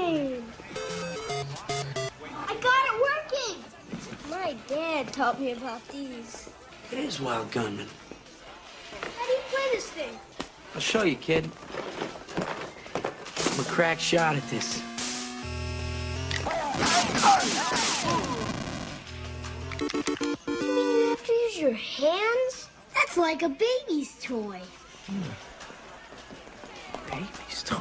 game. I got it working. My dad taught me about these. It is Wild Gunman. How do you play this thing? I'll show you, kid. I'm a crack shot at this. You mean you have to use your hands? That's like a baby's toy. Baby's toy.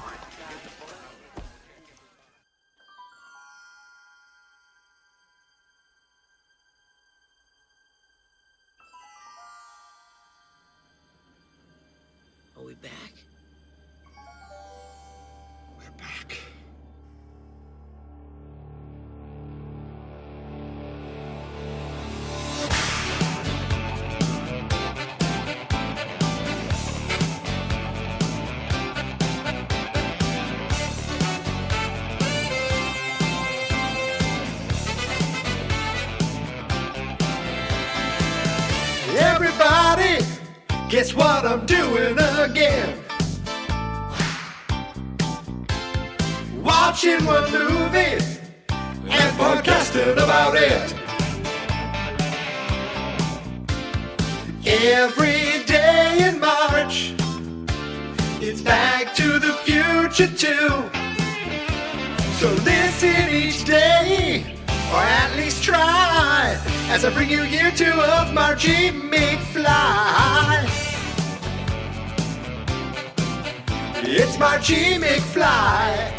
Are we back? We're back. Everybody, guess what I'm doing again? Watching one movie and podcasting about it. Every day in March, it's Back to the Future 2. So listen each day, or at least try, as I bring you year 2 of Marchy McFly. It's Marchy McFly.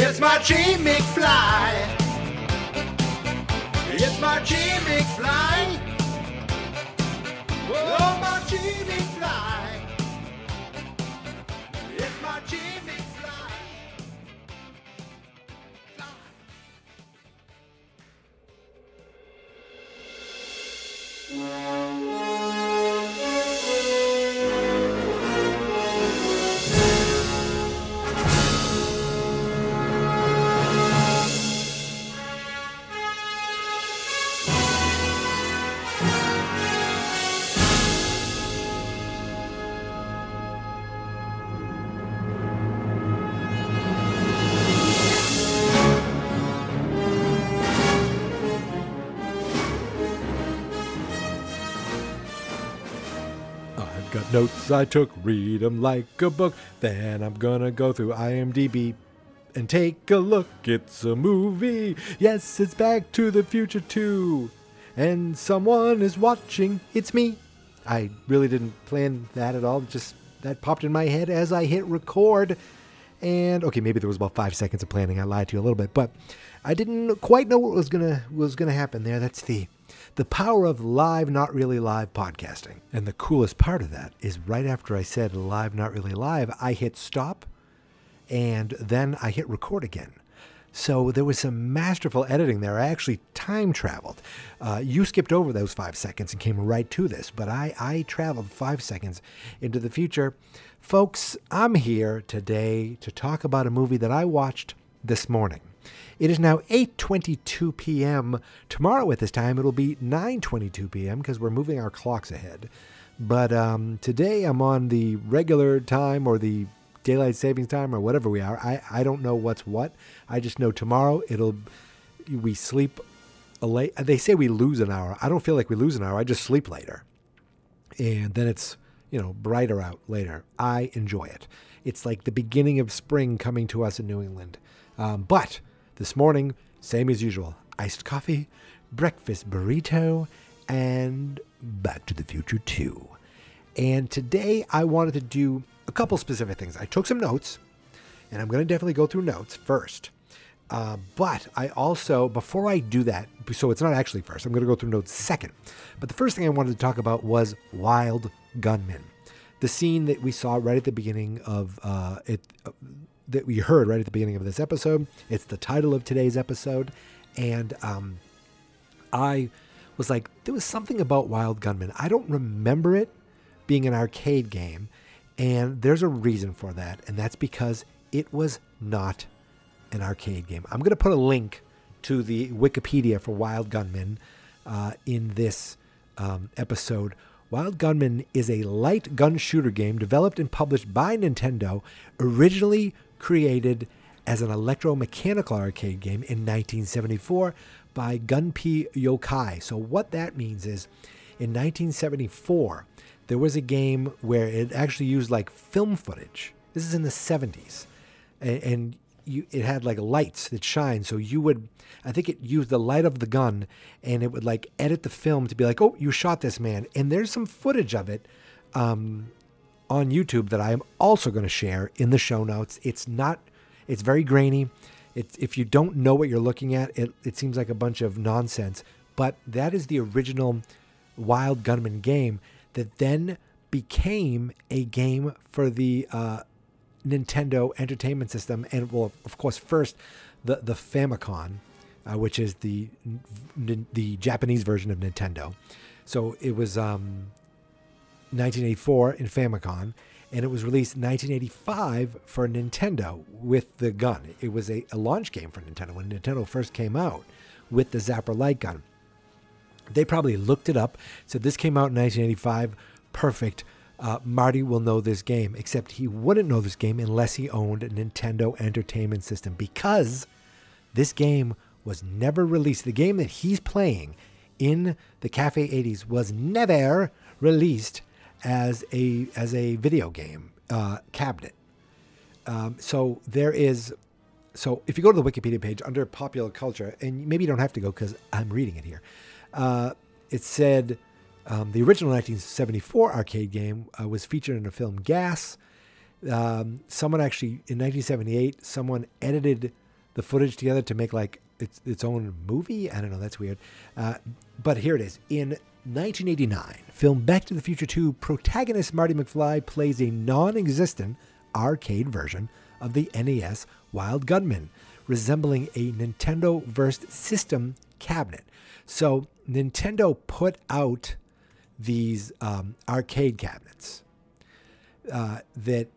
It's Marchy McFly. It's Marchy McFly. Oh, Marchy McFly. It's Marchy McFly. Got notes I took, read 'em like a book. Then I'm gonna go through IMDb and take a look. It's a movie. Yes, it's Back to the Future 2. And someone is watching. It's me. I really didn't plan that at all. Just that popped in my head as I hit record. And okay, maybe there was about 5 seconds of planning. I lied to you a little bit, but I didn't quite know what was gonna happen there. That's the power of live, not really live podcasting. And the coolest part of that is right after I said live, not really live, I hit stop and then I hit record again. So there was some masterful editing there. I actually time traveled. You skipped over those 5 seconds and came right to this, but I traveled 5 seconds into the future. Folks, I'm here today to talk about a movie that I watched this morning. It is now 8:22 p.m. Tomorrow at this time, it'll be 9:22 p.m. because we're moving our clocks ahead. But today I'm on the regular time or the daylight savings time or whatever we are. I don't know what's what. I just know tomorrow we sleep late. They say we lose an hour. I don't feel like we lose an hour. I just sleep later. And then it's, brighter out later. I enjoy it. It's like the beginning of spring coming to us in New England. But this morning, same as usual, iced coffee, breakfast burrito, and Back to the Future 2. And today I wanted to do a couple specific things. I took some notes, and I'm going to definitely go through notes first. But I also, before I do that, so it's not actually first, I'm going to go through notes second. But the first thing I wanted to talk about was Wild Gunman. The scene that we saw right at the beginning of that we heard right at the beginning of this episode. It's the title of today's episode. And I was like, there was something about Wild Gunman. I don't remember it being an arcade game, and there's a reason for that, and that's because it was not an arcade game. I'm going to put a link to the Wikipedia for Wild Gunman in this episode. Wild Gunman is a light gun shooter game developed and published by Nintendo, originally created as an electromechanical arcade game in 1974 by Gunpei Yokai. So what that means is, in 1974, there was a game where it actually used like film footage. This is in the 70s. And it had like lights that shine. So you would, I think it used the light of the gun, and it would like edit the film to be like, oh, you shot this man. And there's some footage of it on YouTube that I am also going to share in the show notes. It's very grainy. If you don't know what you're looking at, it seems like a bunch of nonsense. But that is the original Wild Gunman game that then became a game for the Nintendo Entertainment System, and well, of course, first the Famicom, which is the Japanese version of Nintendo. So it was 1984 in Famicom, and it was released in 1985 for Nintendo with the gun. It was a launch game for Nintendo when Nintendo first came out with the Zapper light gun. They probably looked it up, said this came out in 1985, perfect. Marty will know this game, except he wouldn't know this game unless he owned a Nintendo Entertainment System, because this game was never released. The game that he's playing in the Cafe 80s was never released as a video game cabinet. So if you go to the Wikipedia page under popular culture, and maybe you don't have to go because I'm reading it here, it said the original 1974 arcade game was featured in the film Gas. Someone actually, in 1978, someone edited the footage together to make like its own movie. I don't know, that's weird. But here it is. In 1989, film Back to the Future 2 protagonist Marty McFly plays a non-existent arcade version of the NES Wild Gunman, resembling a Nintendo-versed system cabinet. So Nintendo put out these arcade cabinets that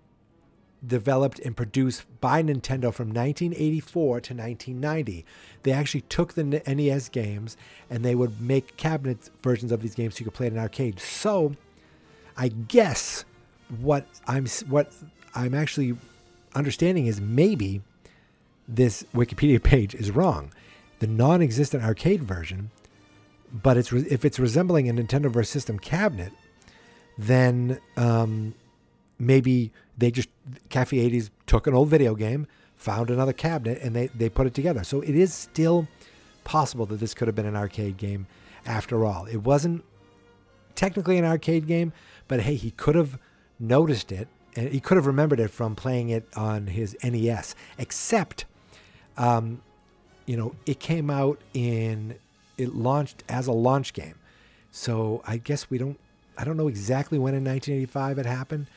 developed and produced by Nintendo from 1984 to 1990. They actually took the NES games and they would make cabinet versions of these games so you could play it in arcade. So I guess what I'm actually understanding is maybe this Wikipedia page is wrong. The non-existent arcade version, but if it's resembling a Nintendo vs. System cabinet, then maybe Cafe 80s took an old video game, found another cabinet, and they put it together. So it is still possible that this could have been an arcade game after all. It wasn't technically an arcade game, but hey, he could have noticed it, and he could have remembered it from playing it on his NES, except, it came out it launched as a launch game. So I guess I don't know exactly when in 1985 it happened,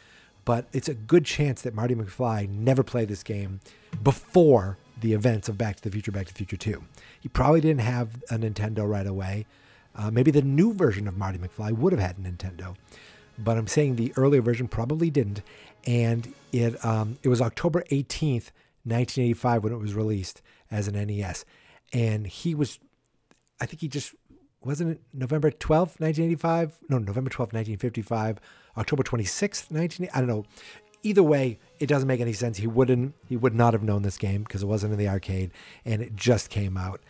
but it's a good chance that Marty McFly never played this game before the events of Back to the Future 2. He probably didn't have a Nintendo right away. Maybe the new version of Marty McFly would have had a Nintendo, but I'm saying the earlier version probably didn't. And it was October 18th, 1985 when it was released as an NES. And wasn't it November 12th, 1985? No, November 12th, 1955, October 26th, I don't know. Either way, it doesn't make any sense. He would not have known this game because it wasn't in the arcade and it just came out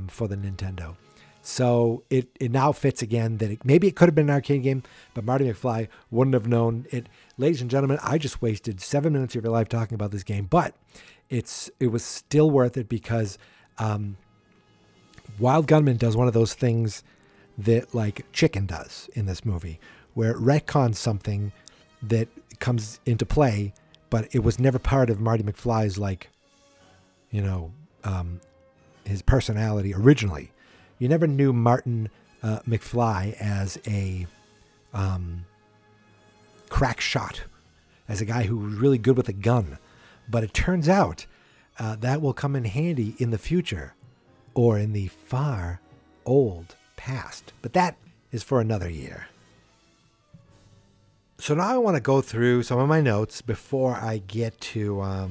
for the Nintendo. So it now fits again that maybe it could have been an arcade game, but Marty McFly wouldn't have known it. Ladies and gentlemen, I just wasted 7 minutes of your life talking about this game, but it was still worth it because Wild Gunman does one of those things that like Chicken does in this movie, where it retcons something that comes into play, but it was never part of Marty McFly's his personality originally. You never knew Martin McFly as a crack shot, as a guy who was really good with a gun. But it turns out that will come in handy in the future, or in the far old past. past. But that is for another year. So now I want to go through some of my notes before I get to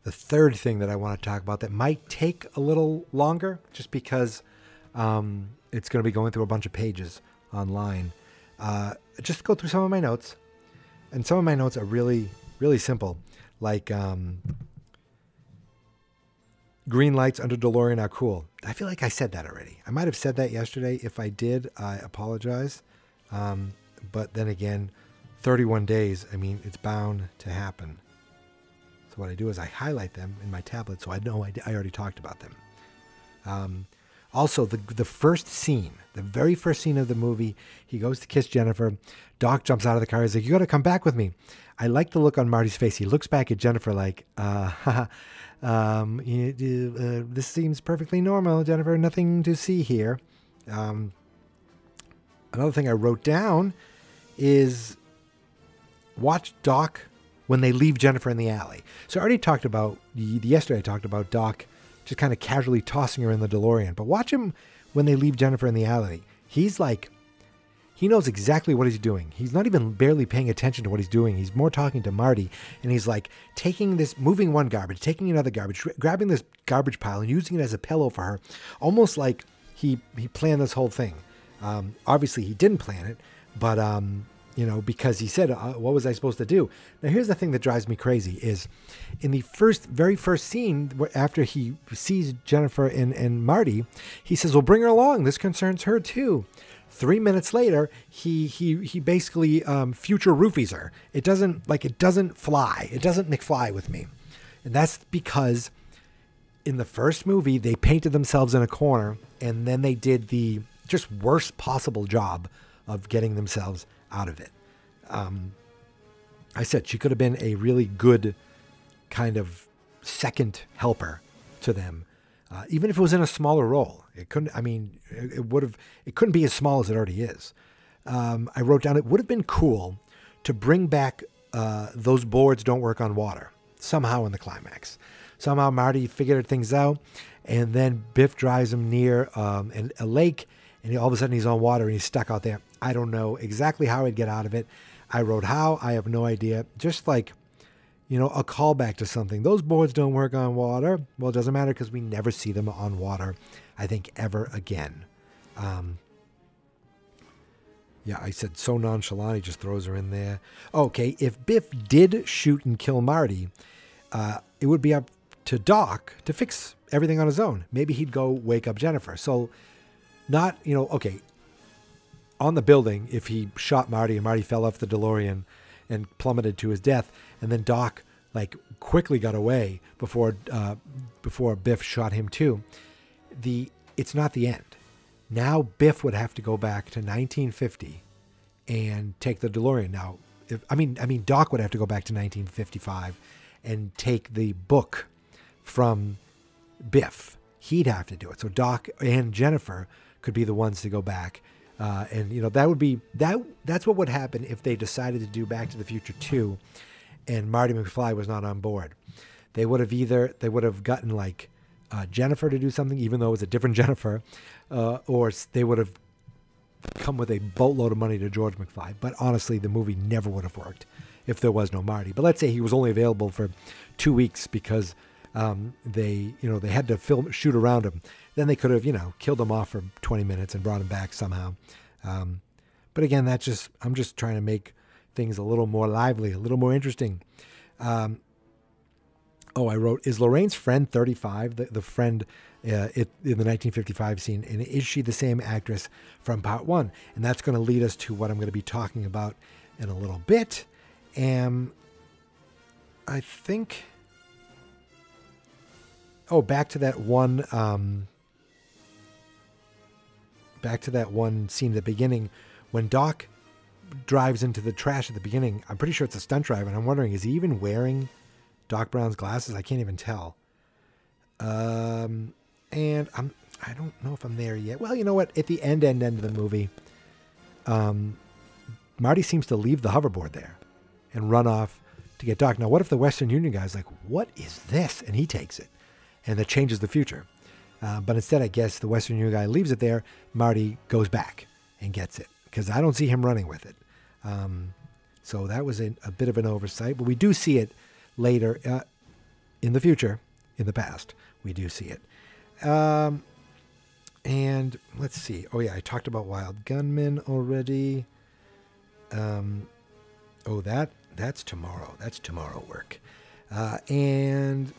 the third thing that I want to talk about that might take a little longer just because it's going to be going through a bunch of pages online. Just go through some of my notes. And some of my notes are really, really simple. Like green lights under DeLorean are cool. I feel like I said that already. I might have said that yesterday. If I did, I apologize. But then again, 31 days, I mean, it's bound to happen. So what I do is I highlight them in my tablet so I know I already talked about them. Also, the first scene, the very first scene of the movie, he goes to kiss Jennifer. Doc jumps out of the car. He's like, you got to come back with me. I like the look on Marty's face. He looks back at Jennifer like, this seems perfectly normal, Jennifer. Nothing to see here. Another thing I wrote down is watch Doc when they leave Jennifer in the alley. So I already talked about, yesterday I talked about Doc just kind of casually tossing her in the DeLorean. But watch him when they leave Jennifer in the alley. He's like, he knows exactly what he's doing. He's not even barely paying attention to what he's doing. He's more talking to Marty. And he's like taking this, moving one garbage, taking another garbage, grabbing this garbage pile and using it as a pillow for her. Almost like he planned this whole thing. Obviously he didn't plan it, but, because he said, what was I supposed to do? Now, here's the thing that drives me crazy is in the very first scene, after he sees Jennifer and Marty, he says, well, bring her along. This concerns her too. 3 minutes later, he basically future roofies her. It doesn't fly. It doesn't McFly with me. And that's because in the first movie, they painted themselves in a corner and then they did the just worst possible job of getting themselves out of it. I said she could have been a really good kind of second helper to them, even if it was in a smaller role. It couldn't. I mean, it couldn't be as small as it already is. I wrote down it would have been cool to bring back those boards don't work on water somehow in the climax. Somehow Marty figured things out, and then Biff drives him near a lake. And all of a sudden he's on water and he's stuck out there. I don't know exactly how he'd get out of it. I wrote how. I have no idea. Just like, a callback to something. Those boards don't work on water. Well, it doesn't matter because we never see them on water, I think, ever again. Yeah, I said so nonchalant. He just throws her in there. Okay, if Biff did shoot and kill Marty, it would be up to Doc to fix everything on his own. Maybe he'd go wake up Jennifer. So... not, okay, on the building, if he shot Marty and Marty fell off the DeLorean and plummeted to his death, and then Doc, quickly got away before Biff shot him too, it's not the end. Now Biff would have to go back to 1950 and take the DeLorean. Now, Doc would have to go back to 1955 and take the book from Biff. He'd have to do it. So Doc and Jennifer could be the ones to go back. That would be that's what would happen if they decided to do Back to the Future 2 and Marty McFly was not on board. They would have gotten Jennifer to do something, even though it was a different Jennifer, or they would have come with a boatload of money to George McFly. But honestly, the movie never would have worked if there was no Marty. But let's say he was only available for 2 weeks because they had to shoot around him. Then they could have, killed him off for 20 minutes and brought him back somehow. But again, I'm just trying to make things a little more lively, a little more interesting. I wrote, is Lorraine's friend 35, the friend in the 1955 scene, and is she the same actress from part 1? And that's going to lead us to what I'm going to be talking about in a little bit. And I think... back to that one scene at the beginning when Doc drives into the trash at the beginning. I'm pretty sure it's a stunt driver, and I'm wondering, is he even wearing Doc Brown's glasses? I can't even tell. And I don't know if I'm there yet. Well, you know what? At the end of the movie, Marty seems to leave the hoverboard there and run off to get Doc. Now, what if the Western Union guy's like, what is this? And he takes it. And that changes the future. But instead, I guess the Western Union guy leaves it there. Marty goes back and gets it because I don't see him running with it. So that was a bit of an oversight. But we do see it later in the future, in the past. We do see it. And let's see. Oh, yeah, I talked about Wild Gunman already. That's tomorrow. That's tomorrow work. And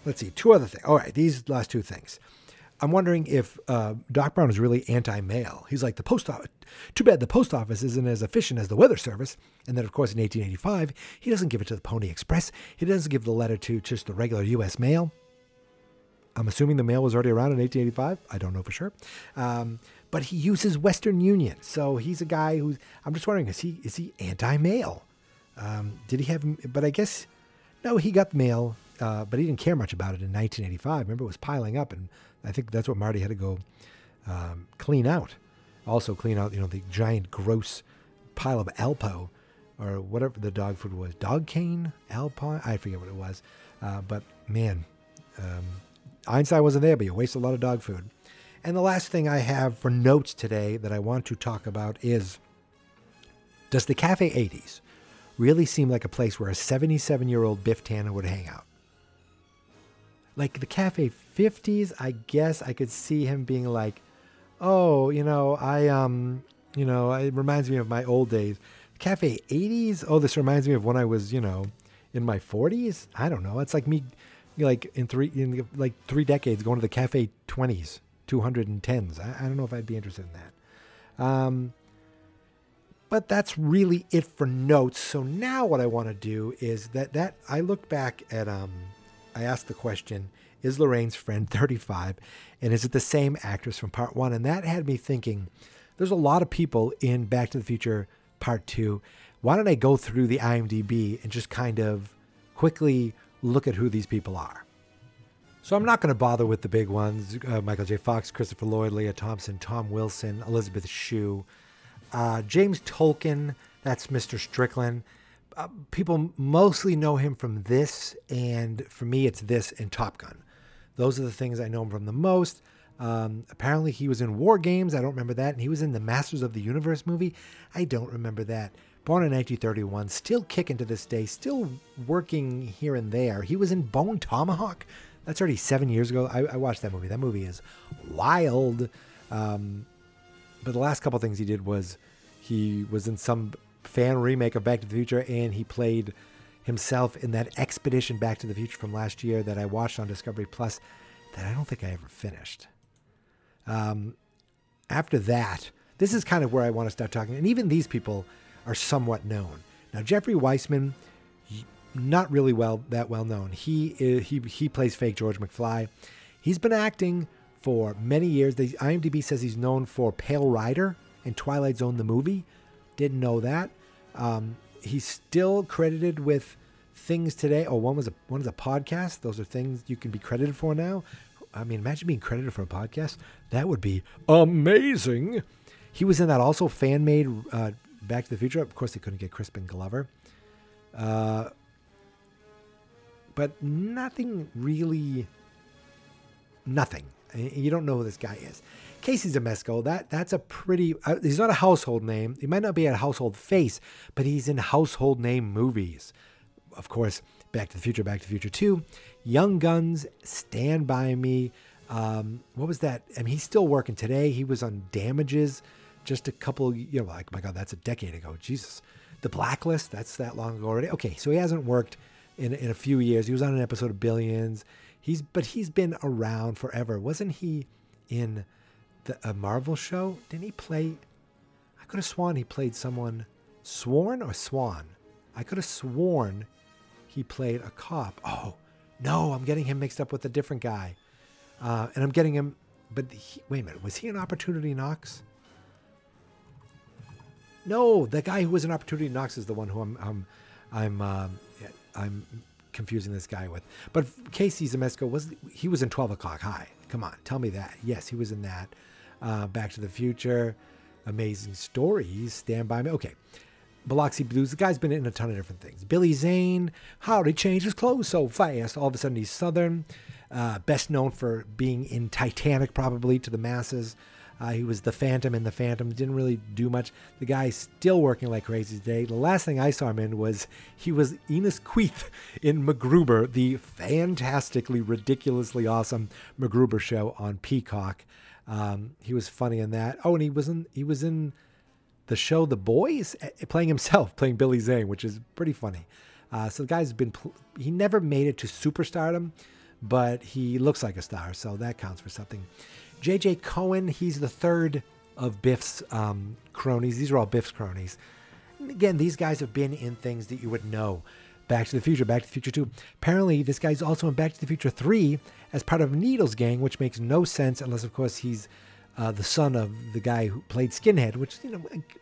let's see, two other things. All right, these last two things. I'm wondering if Doc Brown is really anti-mail. He's like, the post office. Too bad the post office isn't as efficient as the Weather Service. And then, of course, in 1885, he doesn't give it to the Pony Express. He doesn't give the letter to just the regular U.S. mail. I'm assuming the mail was already around in 1885. I don't know for sure. But he uses Western Union. So he's a guy who's, I'm just wondering, is he anti-mail? Did he have, but I guess, no, he got mail, but he didn't care much about it in 1985. Remember, it was piling up, and I think that's what Marty had to go clean out. Also clean out, the giant gross pile of Alpo, or whatever the dog food was. Dog cane? Alpine? I forget what it was. But man, Einstein wasn't there, but you waste a lot of dog food. And the last thing I have for notes today that I want to talk about is, does the Cafe 80s really seem like a place where a 77-year-old Biff Tannen would hang out? Like the Cafe 50s, I guess I could see him being like, oh, it reminds me of my old days. Cafe 80s, oh, this reminds me of when I was, in my 40s. I don't know. It's like me, in 3 decades going to the Cafe 20s, 210s. I don't know if I'd be interested in that. But that's really it for notes. So now what I want to do is that I look back at, I asked the question, is Lorraine's friend 35? And is it the same actress from part 1? And that had me thinking, there's a lot of people in Back to the Future part 2. Why don't I go through the IMDb and just kind of quickly look at who these people are? So I'm not going to bother with the big ones. Michael J. Fox, Christopher Lloyd, Leah Thompson, Tom Wilson, Elizabeth Shue. James Tolkien, that's Mr. Strickland. People mostly know him from this, and for me, it's this and Top Gun. Those are the things I know him from the most. Apparently, he was in War Games. I don't remember that. And he was in the Masters of the Universe movie. I don't remember that. Born in 1931, still kicking to this day, still working here and there. He was in Bone Tomahawk. That's already 7 years ago. I watched that movie. That movie is wild. But the last couple things he did was he was in some fan remake of Back to the Future, and he played himself in that Expedition Back to the Future from last year that I watched on Discovery Plus that I don't think I ever finished. After that, this is kind of where I want to start talking. And even these people are somewhat known. Now, Jeffrey Weissman, not really that well known. He plays fake George McFly. He's been acting for many years. The IMDb says he's known for Pale Rider and Twilight Zone the movie. Didn't know that. He's still credited with things today. Oh, one is a podcast. Those are things you can be credited for now. I mean, imagine being credited for a podcast. That would be amazing. He was in that also fan-made Back to the Future. Of course, they couldn't get Crispin Glover. But nothing really... Nothing. You don't know who this guy is. Casey Zemesco, that's a pretty... he's not a household name. He might not be a household face, but he's in household name movies. Of course, Back to the Future, Back to the Future 2, Young Guns, Stand By Me. What was that? I mean, he's still working today. He was on Damages just a couple... like, my God, that's a decade ago. Jesus. The Blacklist, that's that long ago already. Okay, so he hasn't worked in a few years. He was on an episode of Billions. He's been around forever. Wasn't he in a Marvel show? Didn't he play? I could have sworn he played someone. Sworn or Swan? I could have sworn he played a cop. Oh, no, I'm getting him mixed up with a different guy. And I'm getting him, but wait a minute. Was he in Opportunity Knocks? No, the guy who was in Opportunity Knocks is the one who I'm confusing this guy with. But Casey Zemesco was in 12 O'Clock High. Come on, tell me that. Yes, he was in that. Back to the Future, Amazing Stories, Stand By Me. Okay, Biloxi Blues. The guy's been in a ton of different things. Billy Zane, how'd he change his clothes so fast? All of a sudden he's Southern. Best known for being in Titanic, probably, to the masses. He was the Phantom in The Phantom. Didn't really do much. The guy's still working like crazy today. The last thing I saw him in was he was Enos Queeth in MacGruber, the fantastically, ridiculously awesome MacGruber show on Peacock. He was funny in that. Oh, and he was in the show The Boys, playing himself, playing Billy Zane, which is pretty funny. So the guy's he never made it to superstardom, but he looks like a star, so that counts for something. J.J. Cohen, he's the third of Biff's cronies. These are all Biff's cronies. And again, these guys have been in things that you would know. Back to the Future, Back to the Future 2. Apparently, this guy's also in Back to the Future 3 as part of Needles Gang, which makes no sense unless, of course, he's the son of the guy who played Skinhead, which,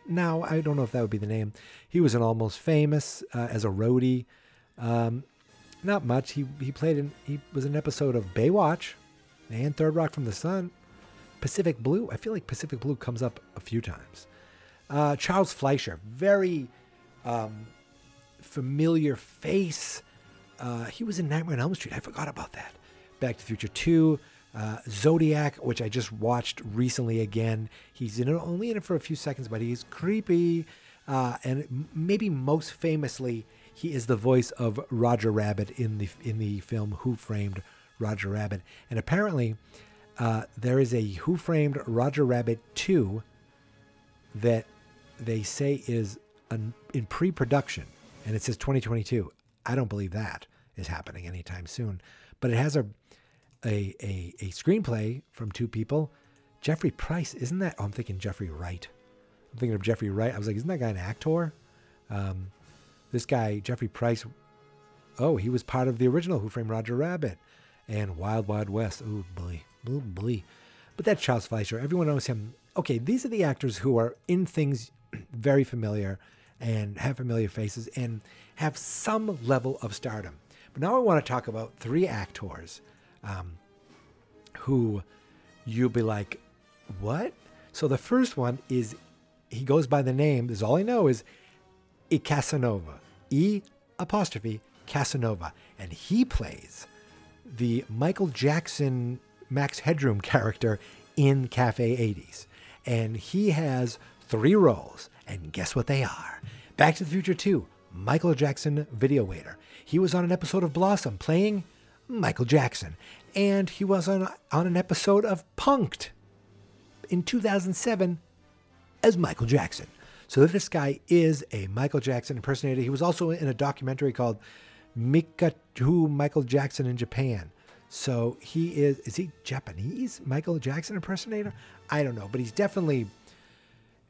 now I don't know if that would be the name. He was in Almost Famous as a roadie. Not much. He was in an episode of Baywatch and Third Rock from the Sun. Pacific Blue. I feel like Pacific Blue comes up a few times. Charles Fleischer, very familiar face. He was in Nightmare on Elm Street. I forgot about that. Back to the Future 2. Zodiac, which I just watched recently again. He's only in it for a few seconds, but he's creepy. And maybe most famously, he is the voice of Roger Rabbit in the film Who Framed Roger Rabbit. And apparently, there is a Who Framed Roger Rabbit 2 that they say is in pre-production, and it says 2022. I don't believe that is happening anytime soon. But it has a screenplay from two people. Jeffrey Price, isn't that? Oh, I'm thinking Jeffrey Wright. I'm thinking of Jeffrey Wright. I was like, isn't that guy an actor? This guy, Jeffrey Price, oh, he was part of the original Who Framed Roger Rabbit and Wild Wild West. Oh, boy. Oh, boy. But that's Charles Fleischer. Everyone knows him. Okay, these are the actors who are in things very familiar and have familiar faces and have some level of stardom. But now I want to talk about three actors who you'll be like, what? So the first one is, he goes by the name, this is all I know, is Casanova. Casanova. And he plays the Michael Jackson Max Headroom character in Cafe 80s. And he has 3 roles. And guess what they are? Back to the Future 2, Michael Jackson video waiter. He was on an episode of Blossom playing Michael Jackson. And he was on an episode of Punk'd in 2007 as Michael Jackson. So this guy is a Michael Jackson impersonator. He was also in a documentary called Mikachu Michael Jackson in Japan. So he is he Japanese Michael Jackson impersonator? I don't know, but he's definitely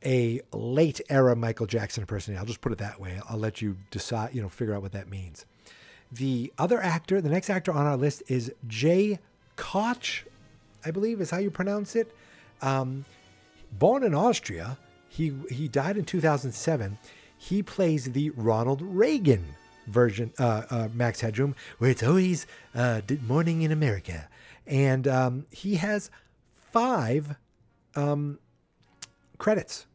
a late era Michael Jackson impersonator. I'll just put it that way. I'll let you decide, figure out what that means. The next actor on our list is Jay Koch, I believe is how you pronounce it. Born in Austria, he died in 2007. He plays the Ronald Reagan version, Max Headroom, where it's always morning in America. And he has 5 credits,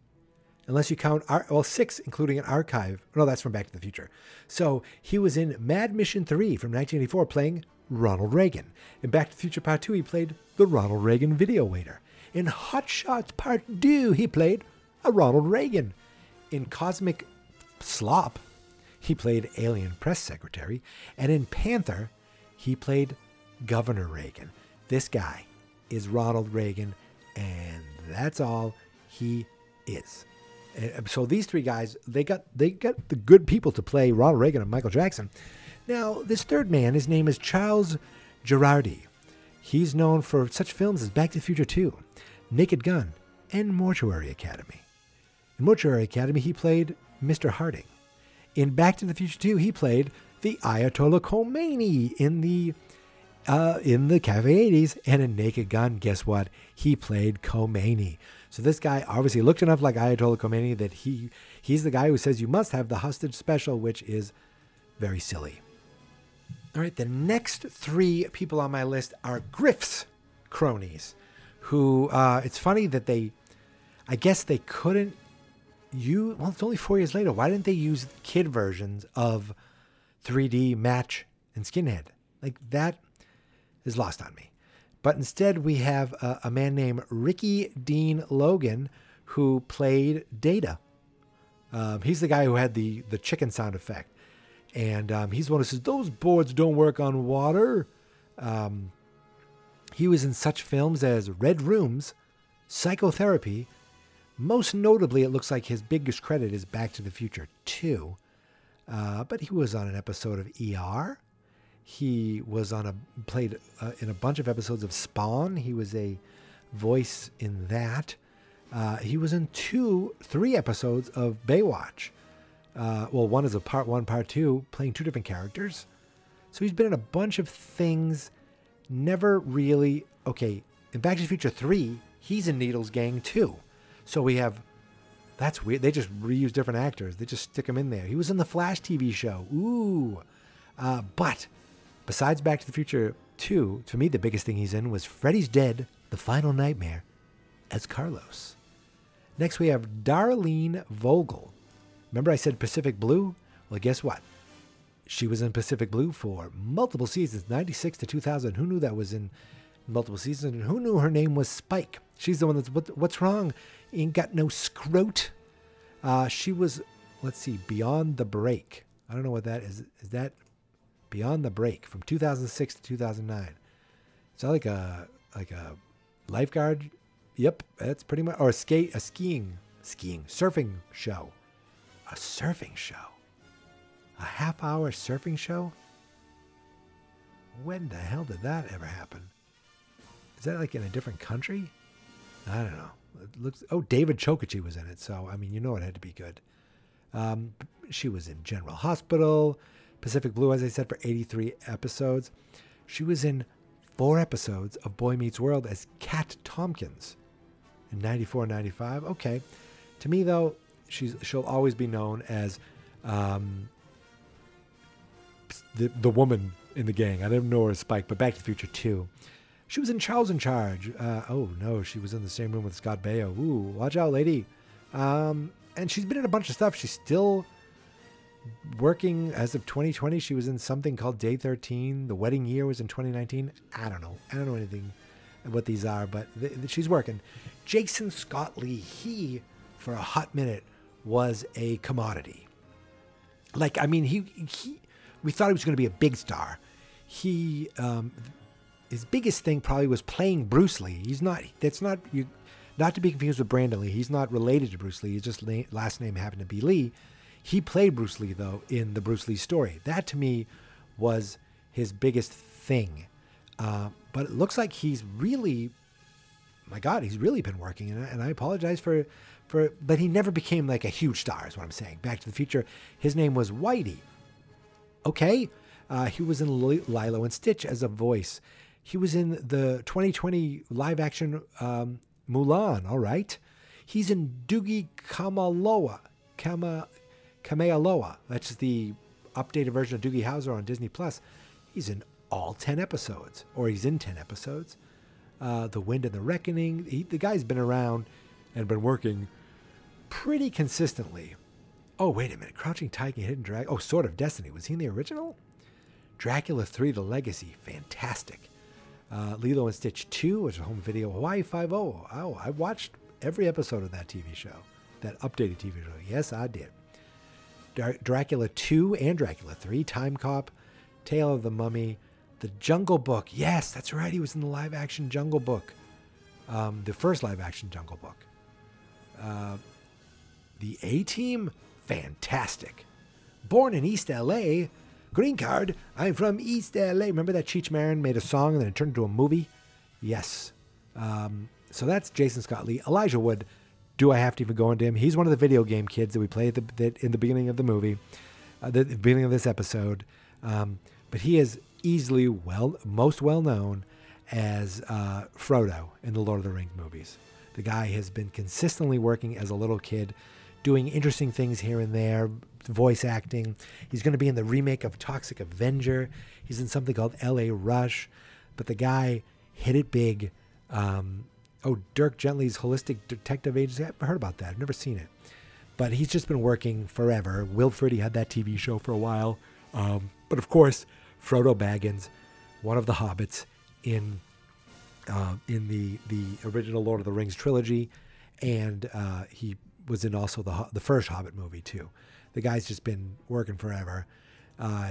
unless you count, 6, including an archive. No, that's from Back to the Future. So he was in Mad Mission 3 from 1984 playing Ronald Reagan. In Back to the Future Part 2, he played the Ronald Reagan video waiter. In Hot Shots Part 2, he played a Ronald Reagan. In Cosmic Slop, he played Alien Press Secretary. And in Panther, he played Governor Reagan. This guy is Ronald Reagan, and that's all he is. So these 3 guys, they got the good people to play Ronald Reagan and Michael Jackson. Now, this third man, his name is Charles Girardi. He's known for such films as Back to the Future 2, Naked Gun, and Mortuary Academy. In Mortuary Academy, he played Mr. Harding. In Back to the Future 2, he played the Ayatollah Khomeini in the Cafe 80s. And in Naked Gun, guess what? He played Khomeini. So this guy obviously looked enough like Ayatollah Khomeini that he's the guy who says you must have the hostage special, which is very silly. All right, the next 3 people on my list are Griff's cronies, who it's funny that I guess they couldn't well, it's only 4 years later. Why didn't they use kid versions of 3D Match and Skinhead? Like, that is lost on me. But instead, we have a man named Ricky Dean Logan who played Data. He's the guy who had the chicken sound effect. And he's the one who says, those boards don't work on water. He was in such films as Red Rooms, Psychotherapy. Most notably, it looks like his biggest credit is Back to the Future 2. But he was on an episode of ER. He was played in a bunch of episodes of Spawn. He was a voice in that. He was in 3 episodes of Baywatch. Well, one is a part 1, part 2, playing 2 different characters. So he's been in a bunch of things. Never really... Okay, in Back to the Future 3, he's in Needles Gang 2. So we have... That's weird. They just reuse different actors. They just stick them in there. He was in the Flash TV show. Ooh. But besides Back to the Future 2, to me, the biggest thing he's in was Freddy's Dead, The Final Nightmare, as Carlos. Next, we have Darlene Vogel. Remember I said Pacific Blue? Well, guess what? She was in Pacific Blue for multiple seasons, 96 to 2000. Who knew that was in multiple seasons? And who knew her name was Spike? She's the one that's, what's wrong? Ain't got no scrote. She was, let's see, Beyond the Break. I don't know what that is. Is that Beyond the Break from 2006 to 2009? Is that like a lifeguard? Yep, that's pretty much, or a surfing show. A surfing show. A half-hour surfing show? When the hell did that ever happen? Is that like in a different country? I don't know. It looks. Oh, David Chokichi was in it, so I mean, you know it had to be good. She was in General Hospital, Pacific Blue, as I said, for 83 episodes. She was in 4 episodes of Boy Meets World as Kat Tompkins in 94 and 95. Okay. To me, though, she'll always be known as the woman in the gang. I didn't know her as Spike, but Back to the Future 2. She was in Charles in Charge. Oh, no, she was in the same room with Scott Baio. Ooh, watch out, lady. And she's been in a bunch of stuff. She's still working as of 2020. She was in something called Day 13. The Wedding Year was in 2019. I don't know. I don't know anything what these are, but she's working. Jason Scott Lee, he, for a hot minute, was a commodity. Like, I mean, we thought he was going to be a big star. His biggest thing probably was playing Bruce Lee. Not to be confused with Brandon Lee. He's not related to Bruce Lee. His just last name happened to be Lee. He played Bruce Lee, though, in the Bruce Lee story. That, to me, was his biggest thing. But it looks like he's really, my God, he's really been working. And I apologize but he never became like a huge star, is what I'm saying. Back to the Future, his name was Whitey. Okay. He was in Lilo and Stitch as a voice. He was in the 2020 live action Mulan. All right. He's in Doogie Kamealoha. That's the updated version of Doogie Howser on Disney Plus. He's in all 10 episodes, or he's in 10 episodes. The Wind and the Reckoning. The guy's been around and been working pretty consistently. Oh, wait a minute. Crouching Tiger, Hidden Dragon. Oh, Sword of Destiny. Was he in the original? Dracula 3, The Legacy. Fantastic. Lilo and Stitch 2, which is home video. Hawaii Five-0. Oh, I watched every episode of that TV show. That updated TV show. Yes, I did. Dracula 2 and Dracula 3. Time Cop. Tale of the Mummy. The Jungle Book. Yes, that's right. He was in the live-action Jungle Book. The first live-action Jungle Book. The A-Team. Fantastic. Born in East L.A., green card, I'm from East L.A. Remember that Cheech Marin made a song and then it turned into a movie? Yes. So that's Jason Scott Lee. Elijah Wood, do I have to even go into him? He's one of the video game kids that we played in the beginning of the movie, the beginning of this episode. But he is easily most well known as Frodo in the Lord of the Rings movies. The guy has been consistently working as a little kid, doing interesting things here and there, voice acting. He's going to be in the remake of Toxic Avenger. He's in something called L.A. Rush. But the guy hit it big. Dirk Gently's Holistic Detective Agency. I've heard about that. I've never seen it. But he's just been working forever. Wilfred, he had that TV show for a while. But of course, Frodo Baggins, one of the hobbits in the original Lord of the Rings trilogy, and he was in also the first Hobbit movie too. The guy's just been working forever.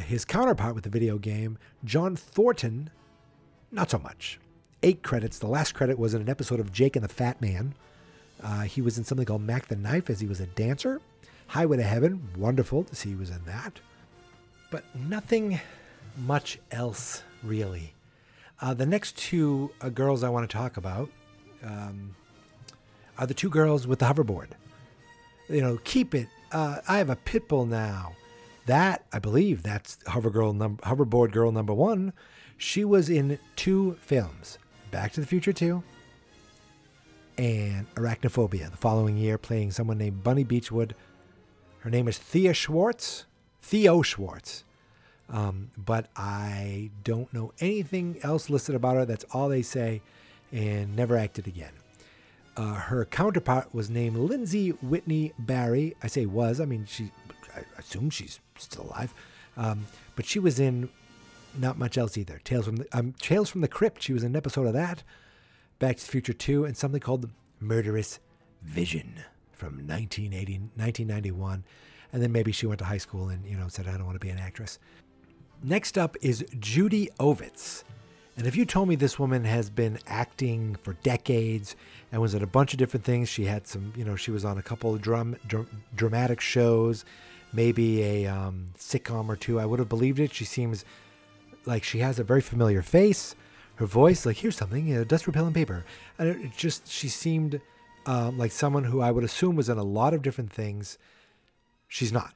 His counterpart with the video game, John Thornton, not so much. 8 credits. The last credit was in an episode of Jake and the Fat Man. He was in something called Mac the Knife as he was a dancer. Highway to Heaven, wonderful to see he was in that. But nothing much else, really. The next two girls I want to talk about are the two girls with the hoverboard. You know, keep it. I have a pit bull now. That, I believe, that's hoverboard girl number 1. She was in 2 films, Back to the Future 2 and Arachnophobia, the following year, playing someone named Bunny Beechwood. Her name is Theo Schwartz. But I don't know anything else listed about her. That's all they say, and never acted again. Her counterpart was named Lindsay Whitney Barry. I say was. I mean, I assume she's still alive. But she was in not much else either. Tales from the Crypt. She was in an episode of that. Back to the Future 2, and something called Murderous Vision from 1991. And then maybe she went to high school and, said, I don't want to be an actress. Next up is Judy Ovitz. And if you told me this woman has been acting for decades and was in a bunch of different things, she had some, she was on a couple of dramatic shows, maybe a sitcom or two, I would have believed it. She seems like she has a very familiar face. Her voice, like, here's something, dust repellent paper. And she seemed like someone who I would assume was in a lot of different things. She's not.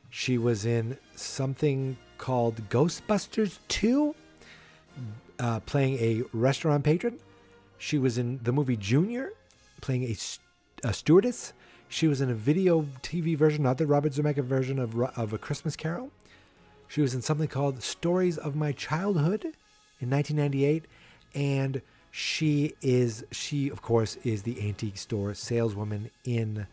She was in something called Ghostbusters 2, playing a restaurant patron. She was in the movie Junior, playing a stewardess. She was in a video TV version, not the Robert Zemeckis version of A Christmas Carol. She was in something called Stories of My Childhood in 1998. And she of course, is the antique store saleswoman in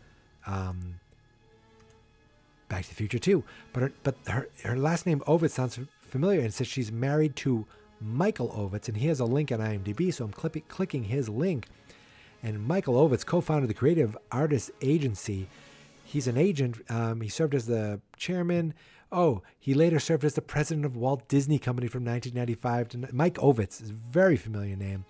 Back to the Future 2. But her last name, Ovitz, sounds familiar, and it says she's married to Michael Ovitz, and he has a link on IMDb, so I'm clicking his link. And Michael Ovitz co-founded the Creative Artists Agency. He's an agent. He served as the chairman. He later served as the president of Walt Disney Company from 1995 to... Mike Ovitz is a very familiar name.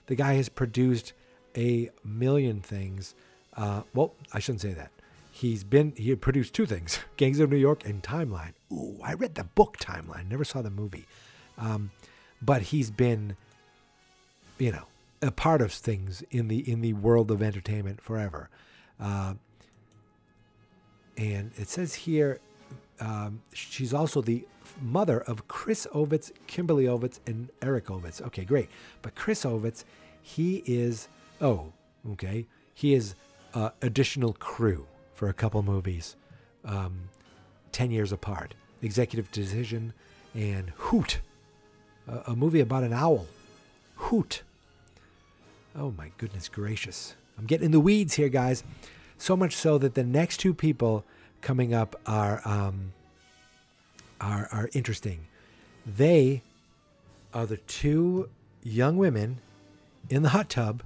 The guy has produced a million things. Well, I shouldn't say that. He had produced 2 things, Gangs of New York and Timeline. Ooh, I read the book Timeline, never saw the movie. But he's been, a part of things in the world of entertainment forever. And it says here, she's also the mother of Chris Ovitz, Kimberly Ovitz, and Eric Ovitz. Okay, great. But Chris Ovitz, he is additional crew for a couple movies, 10 years apart. Executive Decision and Hoot, a movie about an owl. Hoot. Oh my goodness gracious. I'm getting in the weeds here, guys. So much so that the next 2 people coming up are interesting. They are the 2 young women in the hot tub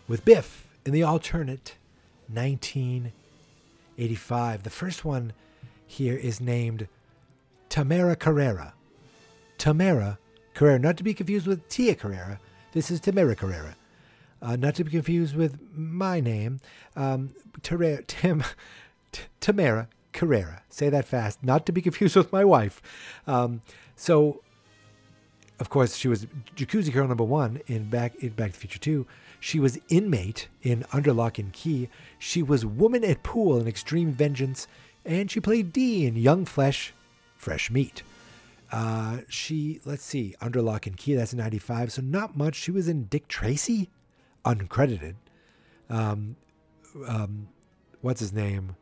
with Biff in the alternate 1985. The first one here is named Tamara Carrera. Tamara Carrera, not to be confused with Tia Carrera. This is Tamara Carrera. Not to be confused with my name, Tamara Carrera. Say that fast. Not to be confused with my wife. So, of course, she was Jacuzzi Girl number 1 in Back to the Future 2. She was Inmate in Under Lock and Key. She was Woman at Pool in Extreme Vengeance. And she played Dee in Young Flesh, Fresh Meat. Let's see, Under Lock and Key, that's in 95, so not much. She was in Dick Tracy, uncredited. What's his name?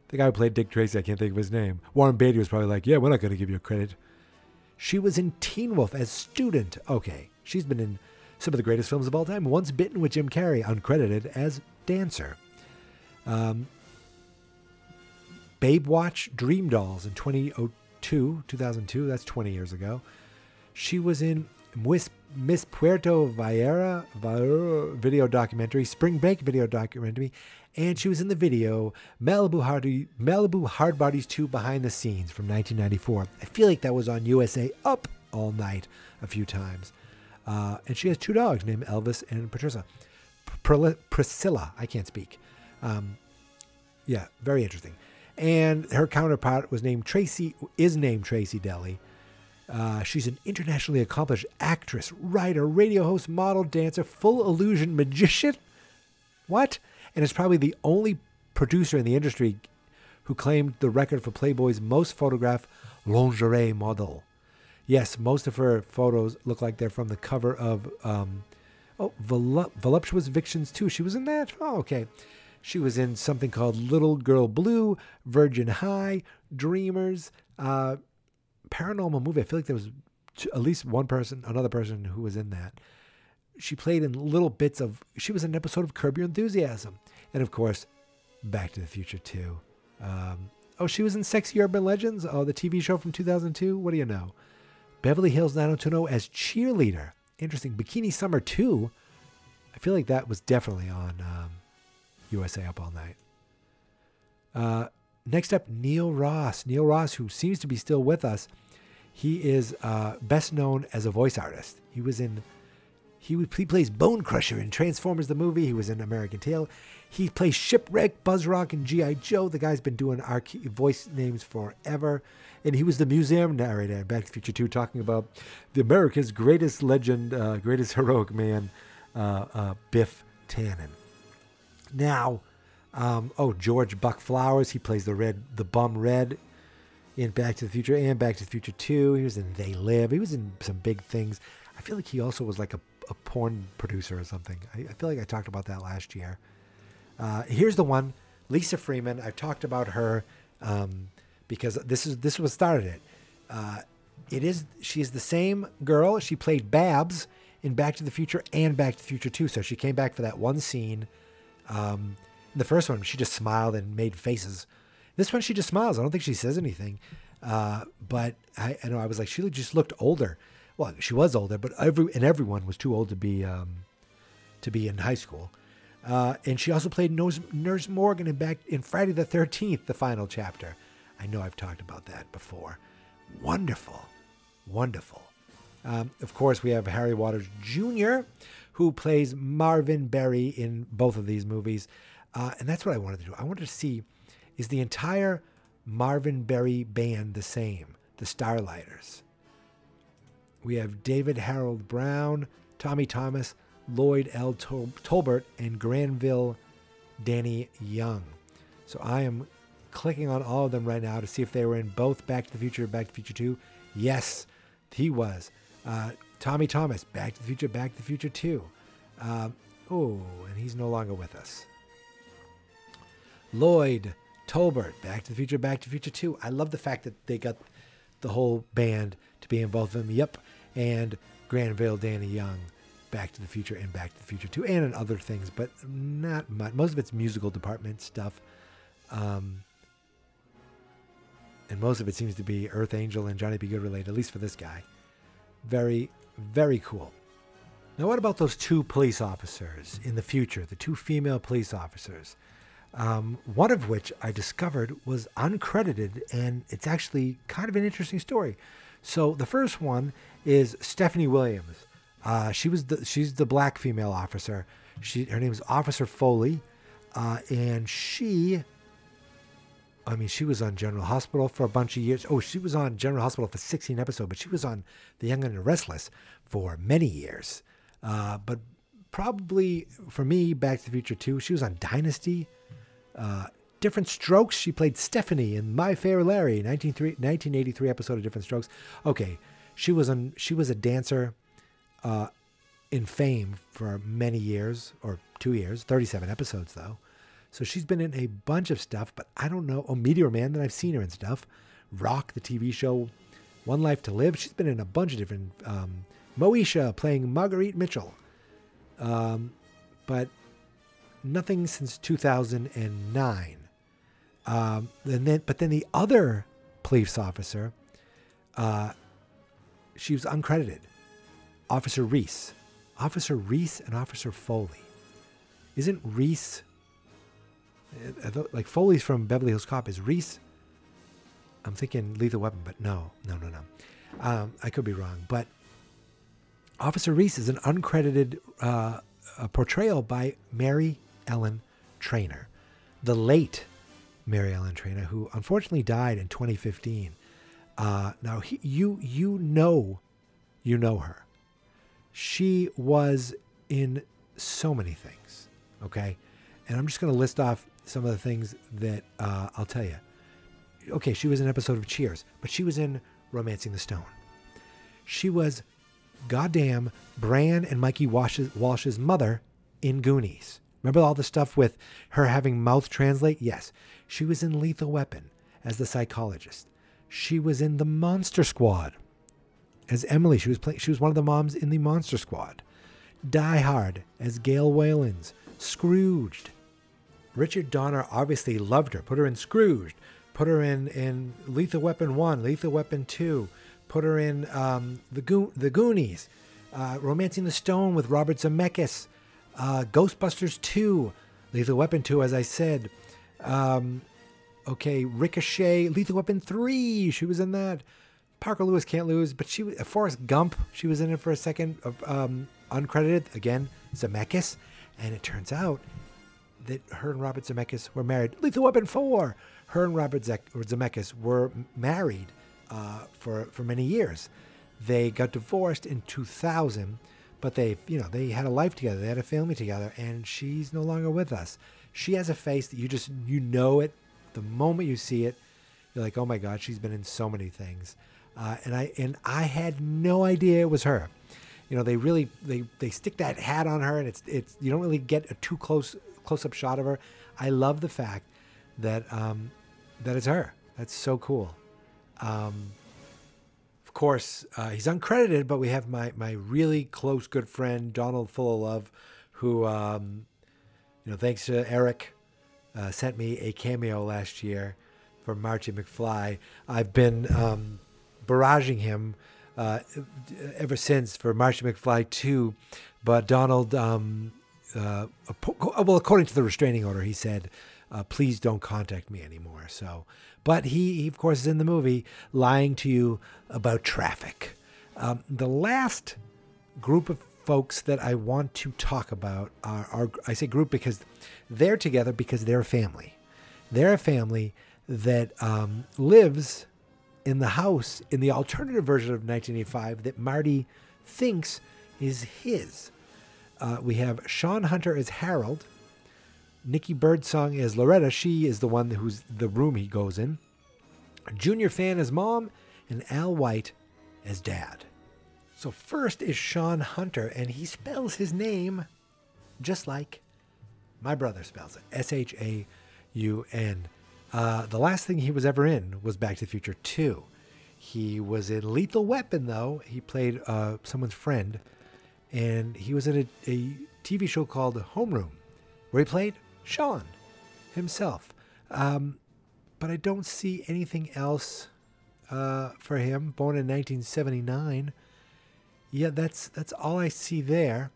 The guy who played Dick Tracy, I can't think of his name. Warren Beatty was probably like, yeah, we're not going to give you a credit. She was in Teen Wolf as Student. Okay, she's been in some of the greatest films of all time. Once Bitten with Jim Carrey, uncredited as Dancer. Babe Watch Dream Dolls in 2002. That's 20 years ago. She was in Miss Puerto Vallarta video documentary, Spring Break video documentary, and she was in the video Malibu Hard Bodies 2 Behind the Scenes from 1994. I feel like that was on USA Up All Night a few times. And she has 2 dogs named Elvis and Priscilla. I can't speak. Yeah, very interesting. And her counterpart is named Tracy Deli. She's an internationally accomplished actress, writer, radio host, model, dancer, full illusion magician. What? And is probably the only producer in the industry who claimed the record for Playboy's most photographed lingerie model. Yes, most of her photos look like they're from the cover of Voluptuous Victions 2. She was in that? Oh, okay. She was in something called Little Girl Blue, Virgin High, Dreamers, Paranormal Movie. I feel like there was at least another person who was in that. She played in little bits she was in an episode of Curb Your Enthusiasm. And of course, Back to the Future 2. She was in Sexy Urban Legends, the TV show from 2002. What do you know? Beverly Hills 90210 as cheerleader. Interesting. Bikini Summer 2. I feel like that was definitely on USA Up All Night. Next up, Neil Ross. Neil Ross, who seems to be still with us. He is best known as a voice artist. He plays Bone Crusher in Transformers the movie. He was in American Tail. He plays Shipwreck, Buzzrock, and G.I. Joe. The guy's been doing our voice names forever. And he was the museum narrator in Back to the Future 2, talking about the America's greatest legend, greatest heroic man, Biff Tannen. Now, George Buck Flowers. He plays the bum Red in Back to the Future and Back to the Future 2. He was in They Live. He was in some big things. I feel like he also was like a porn producer or something. I feel like I talked about that last year. Here's the one, Lisa Freeman. I've talked about her because this is what started it. She is the same girl. She played Babs in Back to the Future and Back to the Future 2. So she came back for that one scene. In the first one, she just smiled and made faces. This one, she just smiles. I don't think she says anything. But I know I was like, she just looked older. Well, she was older, but everyone was too old to be in high school. And she also played Nurse Morgan in Friday the 13th, the final chapter. I know I've talked about that before. Wonderful. Wonderful. Of course, we have Harry Waters Jr., who plays Marvin Berry in both of these movies. And that's what I wanted to do. I wanted to see, is the entire Marvin Berry band the same? The Starlighters. We have David Harold Brown, Tommy Thomas, Lloyd L. Tolbert, and Granville Danny Young. So I am clicking on all of them right now to see if they were in both Back to the Future and Back to the Future 2. Yes, he was. Tommy Thomas, Back to the Future 2. And he's no longer with us. Lloyd Tolbert, Back to the Future 2. I love the fact that they got the whole band to be in both of them. Yep. And Granville Danny Young, Back to the Future and Back to the Future 2, and in other things, but not much. Most of it's musical department stuff. And most of it seems to be Earth Angel and Johnny B. Good related, at least for this guy. Very, very cool. Now, what about those 2 police officers in the future, the 2 female police officers? One of which I discovered was uncredited, and it's actually kind of an interesting story. So the first one is Stephanie Williams. She's the black female officer. Her name is Officer Foley, and she was on General Hospital for a bunch of years. She was on General Hospital for 16 episodes, but she was on The Young and the Restless for many years. But probably for me, Back to the Future 2, she was on Dynasty. Different Strokes. She played Stephanie in My Fair Larry, 1983 episode of Different Strokes. Okay, she was a dancer in Fame for many years, or 2 years, 37 episodes though. So she's been in a bunch of stuff, but I don't know. Meteor Man, that I've seen her in stuff. Rock, the TV show. One Life to Live. She's been in a bunch of different. Moesha playing Marguerite Mitchell. But nothing since 2009. But then the other police officer, she was uncredited. Officer Reese and Officer Foley. Isn't Reese, like Foley's from Beverly Hills Cop, is Reese? I'm thinking Lethal Weapon, but no. I could be wrong. But Officer Reese is an uncredited portrayal by Mary Ellen Trainor, the late Mary Ellen Trainor, who unfortunately died in 2015. Now, you know her. She was in so many things, okay? And I'm just going to list off some of the things that I'll tell you. Okay, she was in an episode of Cheers, but she was in Romancing the Stone. She was goddamn Bran and Mikey Walsh's mother in Goonies. Remember all the stuff with her having mouth translate? Yes. She was in Lethal Weapon as the psychologist. She was in the Monster Squad as Emily. She was one of the moms in the Monster Squad. Die Hard as Gail Waylands. Scrooged. Richard Donner obviously loved her. Put her in Scrooged. Put her in Lethal Weapon 1, Lethal Weapon 2. Put her in the Goonies. Romancing the Stone with Robert Zemeckis. Ghostbusters 2. Lethal Weapon 2, as I said. Ricochet. Lethal Weapon 3. She was in that. Parker Lewis Can't Lose. But she was Forrest Gump. She was in it for a second. Uncredited. Again, Zemeckis. And it turns out that her and Robert Zemeckis were married. Lethal Weapon 4. Her and Robert Zemeckis were married for many years. They got divorced in 2000, but they had a life together. They had a family together, and she's no longer with us. She has a face that you know it the moment you see it. You're like, oh my God, she's been in so many things, and I had no idea it was her. They stick that hat on her, and it's you don't really get a too close up shot of her. I love the fact that that it's her. That's so cool. Of course, he's uncredited, but we have my really close good friend Donald Full of Love, who thanks to Eric, sent me a cameo last year for Marchy McFly. I've been barraging him ever since for Marchy McFly 2, but Donald, according to the restraining order, he said, please don't contact me anymore. So, but he of course is in the movie lying to you about traffic. The last group of folks that I want to talk about are I say group because they're together because they're a family. They're a family that lives in the house in the alternative version of 1985 that Marty thinks is his. We have Sean Hunter as Harold. Nikki Birdsong as Loretta. She is the one who's the room he goes in. Junior Fan as Mom, and Al White as Dad. So first is Sean Hunter, and he spells his name just like my brother spells it. S-H-A-U-N. The last thing he was ever in was Back to the Future 2. He was in Lethal Weapon, though. He played someone's friend, and he was in a TV show called Homeroom, where he played Sean himself. But I don't see anything else for him. Born in 1979. Yeah, that's all I see there.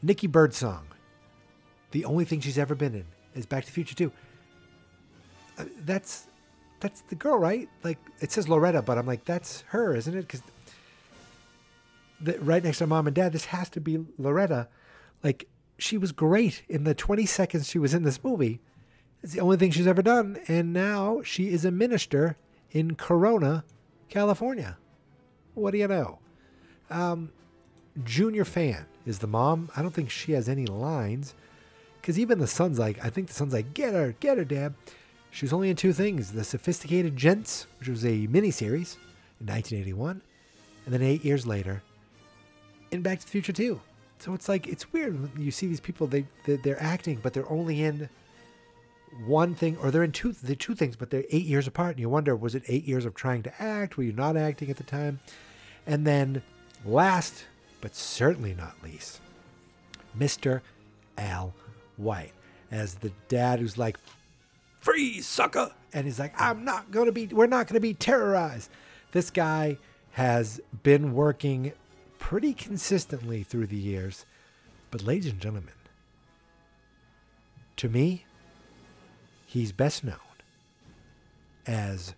Nikki Birdsong. The only thing she's ever been in is Back to the Future 2. That's the girl, right? Like, it says Loretta, but I'm like, that's her, isn't it? Because right next to Mom and Dad, this has to be Loretta. Like, she was great in the 20 seconds she was in this movie. It's the only thing she's ever done. And now she is a minister in Corona, California. What do you know? Junior Fan is the mom. I don't think she has any lines. Because even the son's like, I think the son's like, get her, Dad. She was only in two things. The Sophisticated Gents, which was a miniseries in 1981. And then 8 years later, in Back to the Future 2. So it's like, it's weird when you see these people, they're acting, but they're only in one thing, or they're in two things, but they're 8 years apart. And you wonder, was it 8 years of trying to act? Were you not acting at the time? And then last, but certainly not least, Mr. Al White as the dad who's like freeze, sucker. And he's like, we're not going to be terrorized. This guy has been working pretty consistently through the years. But ladies and gentlemen, to me, he's best known as,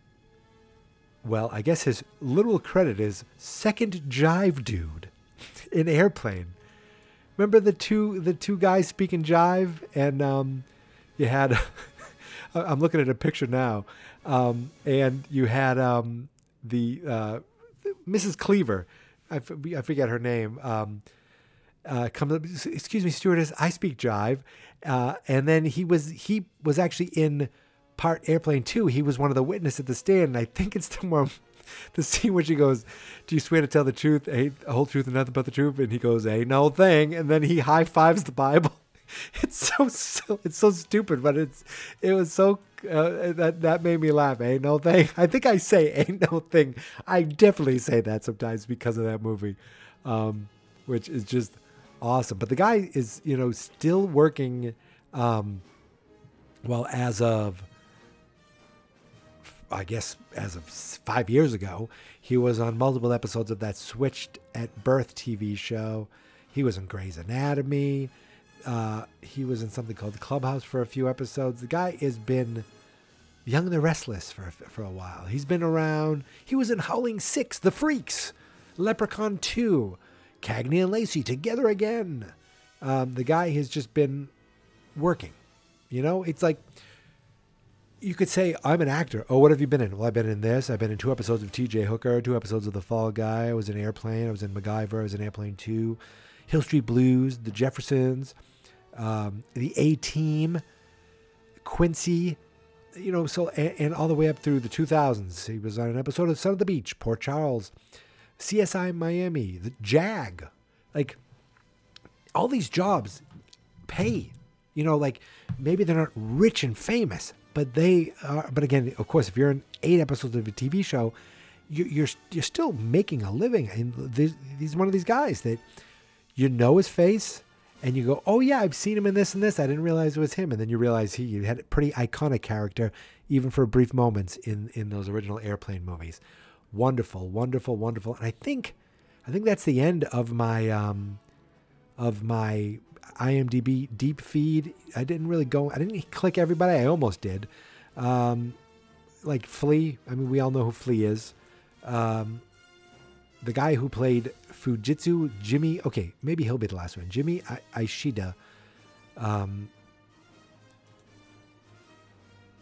well, I guess his literal credit is second jive dude in Airplane. Remember the two guys speaking jive? And you had, I'm looking at a picture now, and you had the Mrs. Cleaver, I forget her name, comes up, excuse me, stewardess, I speak jive. And then he was actually in part Airplane 2. He was one of the witnesses at the stand. And I think it's the scene where she goes, do you swear to tell the truth, the whole truth and nothing but the truth? And he goes, ain't no thing. And then he high fives the Bible. It's so stupid, but it was so, that made me laugh. Ain't no thing. I think I say ain't no thing. I definitely say that sometimes because of that movie, which is just awesome. But the guy is, still working, well, as of 5 years ago, he was on multiple episodes of that Switched at Birth TV show. He was in Grey's Anatomy. He was in something called The Clubhouse for a few episodes. The guy has been Young and the Restless for a while. He's been around. He was in Howling 6, The Freaks, Leprechaun 2, Cagney and Lacey, Together Again. The guy has just been working. It's like, you could say, I'm an actor. Oh, what have you been in? Well, I've been in this. I've been in 2 episodes of TJ Hooker, 2 episodes of The Fall Guy. I was in Airplane. I was in MacGyver. I was in Airplane 2. Hill Street Blues, The Jeffersons, The A-Team, Quincy, so, and all the way up through the 2000s. He was on an episode of Son of the Beach, Port Charles, CSI Miami, The Jag. Like, all these jobs pay. Maybe they're not rich and famous, but they are. But again, of course, if you're in 8 episodes of a TV show, you're still making a living. And he's one of these guys that his face, and you go, oh yeah, I've seen him in this and this. I didn't realize it was him. And then you realize he had a pretty iconic character, even for brief moments in those original Airplane movies. Wonderful, wonderful, wonderful. And I think that's the end of my IMDb deep feed. I didn't click everybody. I almost did. Like Flea. I mean, we all know who Flea is. The guy who played Fujitsu, Jimmy. Okay, maybe he'll be the last one. Jimmy Ishida.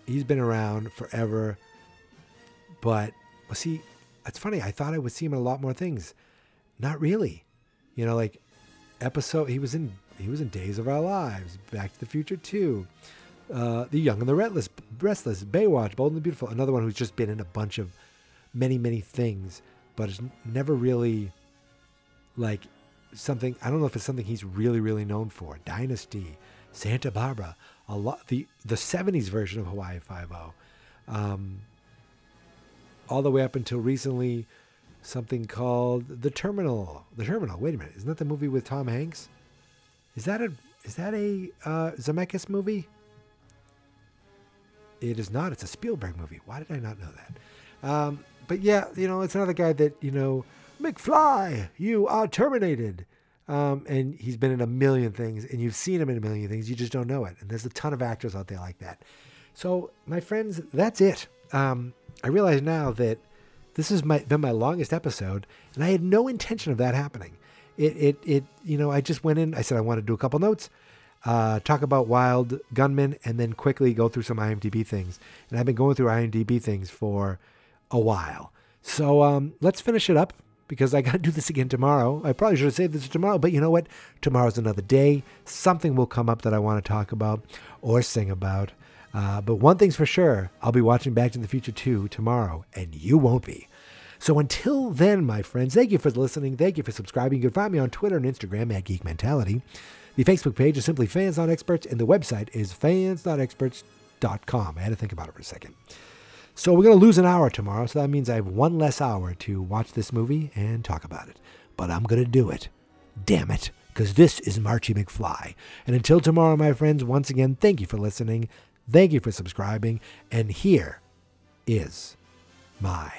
He's been around forever. But, see, it's funny. I thought I would see him in a lot more things. Not really. Episode. He was in Days of Our Lives, Back to the Future 2, The Young and the Restless, Baywatch, Bold and the Beautiful. Another one who's just been in a bunch of many, many things, but it's never really like something. I don't know if it's something he's really, really known for. Dynasty, Santa Barbara, a lot. The 70s version of Hawaii Five-0, all the way up until recently, something called The Terminal. The Terminal. Wait a minute, isn't that the movie with Tom Hanks? Is that a Zemeckis movie? It is not. It's a Spielberg movie. Why did I not know that? But yeah, it's another guy that, McFly, you are terminated. And he's been in a million things, and you've seen him in a million things. You just don't know it. And there's a ton of actors out there like that. So, my friends, that's it. I realize now that this has been my longest episode, and I had no intention of that happening. I just went in, I said I want to do a couple notes, talk about Wild Gunman, and then quickly go through some IMDb things. And I've been going through IMDb things for a while. So let's finish it up, because I got to do this again tomorrow. I probably should have saved this for tomorrow, but you know what? Tomorrow's another day. Something will come up that I want to talk about or sing about. But one thing's for sure, I'll be watching Back to the Future 2 tomorrow, and you won't be. So until then, my friends, thank you for listening. Thank you for subscribing. You can find me on Twitter and Instagram at Geek Mentality. The Facebook page is simply Fans Not Experts, and the website is fansnotexperts.com. I had to think about it for a second. So we're going to lose an hour tomorrow, so that means I have one less hour to watch this movie and talk about it. But I'm going to do it. Damn it, because this is Marchy McFly. And until tomorrow, my friends, once again, thank you for listening. Thank you for subscribing, and here is my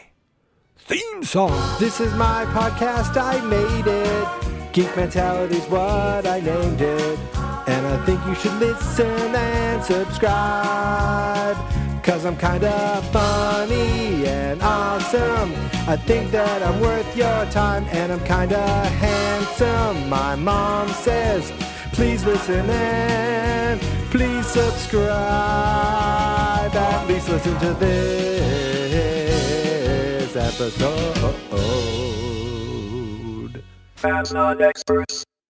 theme song. This is my podcast, I made it. Geek Mentality's what I named it. And I think you should listen and subscribe, 'cause I'm kinda funny and awesome. I think that I'm worth your time, and I'm kinda handsome. My mom says, please listen and please subscribe. At least listen to this episode. Fans not experts.